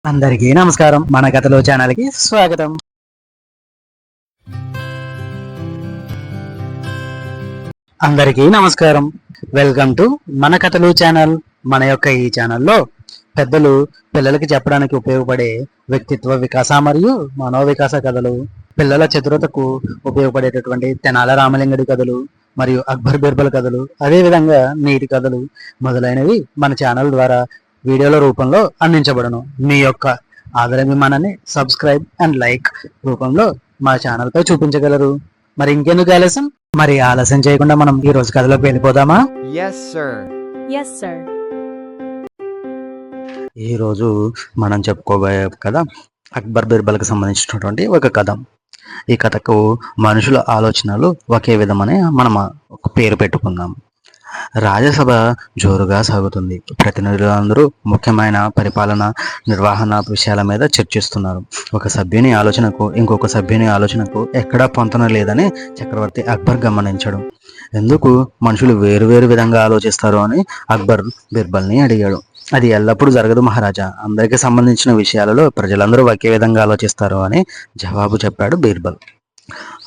అందరికీ నమస్కారం. మన కథలో ఛానల్కి స్వాగతం. అందరికీ నమస్కారం. వెల్కమ్ టు మన కథలు ఛానల్. మన యొక్క ఈ ఛానల్లో పెద్దలు పిల్లలకి చెప్పడానికి ఉపయోగపడే వ్యక్తిత్వ వికాస మరియు మనోవికాస కథలు, పిల్లల చతురతకు ఉపయోగపడేటటువంటి తెనాల రామలింగడి కథలు మరియు అక్బర్ బీర్బల్ కథలు, అదేవిధంగా నీతి కథలు మొదలైనవి మన ఛానల్ ద్వారా వీడియోల రూపంలో అందించబడను. మీ యొక్క ఆదరాభిమానాన్ని సబ్స్క్రైబ్ అండ్ లైక్ రూపంలో మా ఛానల్ పై చూపించగలరు. మరి ఇంకెందుకు ఆలస్యం? మరి ఆలస్యం చేయకుండా మనం ఈ రోజు కథలోకి వెళ్ళిపోదామా? Yes, sir. Yes, sir. ఈ రోజు మనం చెప్పుకోబోయే కథ అక్బర్ బీర్బల్కి సంబంధించినటువంటి ఒక కథ. ఈ కథకు మనుషుల ఆలోచనలు ఒకే విధమని మనం ఒక పేరు పెట్టుకుందాం. రాజ్యసభ జోరుగా సాగుతుంది. ప్రతినిధులందరూ ముఖ్యమైన పరిపాలన నిర్వహణ విషయాల మీద చర్చిస్తున్నారు. ఒక సభ్యుని ఆలోచనకు ఇంకొక సభ్యుని ఆలోచనకు ఎక్కడా పొంతన లేదని చక్రవర్తి అక్బర్ గమనించాడు. ఎందుకు మనుషులు వేరువేరు విధంగా ఆలోచిస్తారు అని అక్బర్ బీర్బల్ని అడిగాడు. అది ఎల్లప్పుడూ జరగదు మహారాజా. అందరికీ సంబంధించిన విషయాలలో ప్రజలందరూ ఒకే విధంగా ఆలోచిస్తారు అని జవాబు చెప్పాడు బీర్బల్.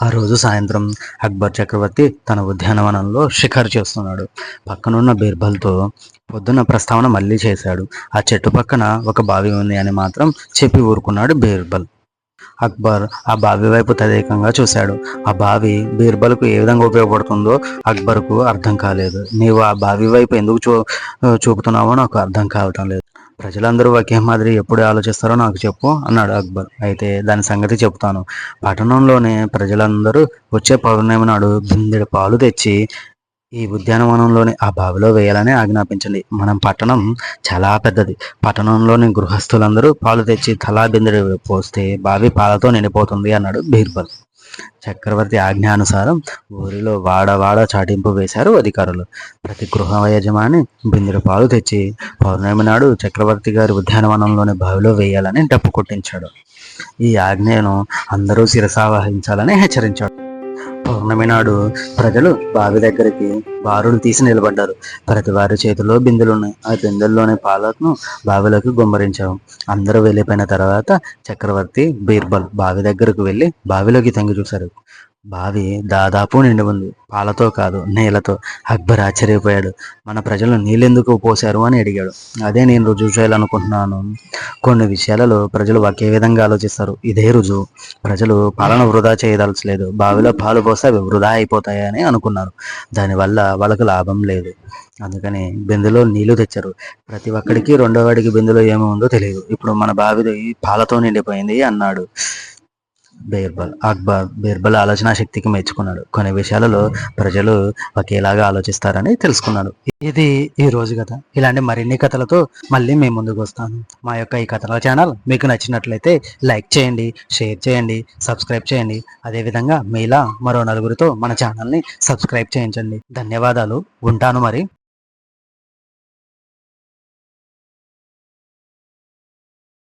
ఆ రోజు సాయంత్రం అక్బర్ చక్రవర్తి తన ఉద్యానవనంలో షికారు చేస్తున్నాడు. పక్కనున్న బీర్బల్తో పొద్దున్న ప్రస్తావన మళ్ళీ చేశాడు. ఆ చెట్టు పక్కన ఒక బావి ఉంది అని మాత్రం చెప్పి ఊరుకున్నాడు బీర్బల్. అక్బర్ ఆ బావి వైపు తదేకంగా చూశాడు. ఆ బావి బీర్బల్కు ఏ విధంగా ఉపయోగపడుతుందో అక్బర్కు అర్థం కాలేదు. నీవు ఆ బావి వైపు ఎందుకు చూపుతున్నావో నాకు అర్థం కావటం లేదు. ప్రజలందరూ ఒకే మాదిరి ఎప్పుడు ఆలోచిస్తారో నాకు చెప్పు అన్నాడు అక్బర్. అయితే దాని సంగతి చెబుతాను. పట్టణంలోని ప్రజలందరూ వచ్చే పౌర్ణమి నాడు బిందెడు పాలు తెచ్చి ఈ ఉద్యానవనంలోని ఆ బావిలో వేయాలని ఆజ్ఞాపించండి. మనం పట్టణం చాలా పెద్దది. పట్టణంలోని గృహస్థులందరూ పాలు తెచ్చి తలా బిందెడు పోస్తే బావి పాలతో నిండిపోతుంది అన్నాడు బీర్బల్. చక్రవర్తి ఆజ్ఞానుసారం ఊరిలో వాడ చాటింపు వేశారు అధికారులు. ప్రతి గృహ యజమాని బిందెడు పాలు తెచ్చి పౌర్ణమి నాడు చక్రవర్తి గారి ఉద్యానవనంలోని బావిలో వేయాలని డప్పు కొట్టించాడు. ఈ ఆజ్ఞను అందరూ శిరసావహించాలని హెచ్చరించాడు. పౌర్ణమి నాడు ప్రజలు బావి దగ్గరికి బారులు తీసి నిలబడ్డారు. ప్రతి వారి చేతిలో బిందెలున్నాయి. ఆ బిందెల్లోని పాలను బావిలోకి గుమ్మరించారు. అందరూ వెళ్ళిపోయిన తర్వాత చక్రవర్తి బీర్బల్ బావి దగ్గరకు వెళ్ళి బావిలోకి తొంగి చూశారు. బావి దాదాపు నిండి ఉంది, పాలతో కాదు నీళ్లతో. అక్బర్ ఆశ్చర్యపోయాడు. మన ప్రజలు నీళ్ళెందుకు పోశారు అని అడిగాడు. అదే నేను రుజువు చేయాలనుకుంటున్నాను. కొన్ని విషయాలలో ప్రజలు ఒకే విధంగా ఆలోచిస్తారు. ఇదే రుజువు. ప్రజలు పాలన వృధా చేయదలచలేదు. బావిలో పాలు పోస్తే అవి వృధా అయిపోతాయని అనుకున్నారు. దానివల్ల వాళ్ళకు లాభం లేదు. అందుకని బిందెలో నీళ్లు తెచ్చారు. ప్రతి ఒక్కడికి రెండో వాడికి బిందెలో ఏమి ఉందో తెలియదు. ఇప్పుడు మన బావి పాలతో నిండిపోయింది అన్నాడు బీర్బల్. అక్బర్ బీర్బల్ ఆలోచన శక్తికి మెచ్చుకున్నాడు. కొన్ని విషయాలలో ప్రజలు ఒకేలాగా ఆలోచిస్తారని తెలుసుకున్నాడు. ఇది ఈ రోజు కథ. ఇలాంటి మరిన్ని కథలతో మళ్ళీ మేము ముందుకు వస్తాను. మా యొక్క ఈ కథల ఛానల్ మీకు నచ్చినట్లయితే లైక్ చేయండి, షేర్ చేయండి, సబ్స్క్రైబ్ చేయండి. అదేవిధంగా మీలా మరో నలుగురితో మన ఛానల్ని సబ్స్క్రైబ్ చేయించండి. ధన్యవాదాలు. ఉంటాను మరి.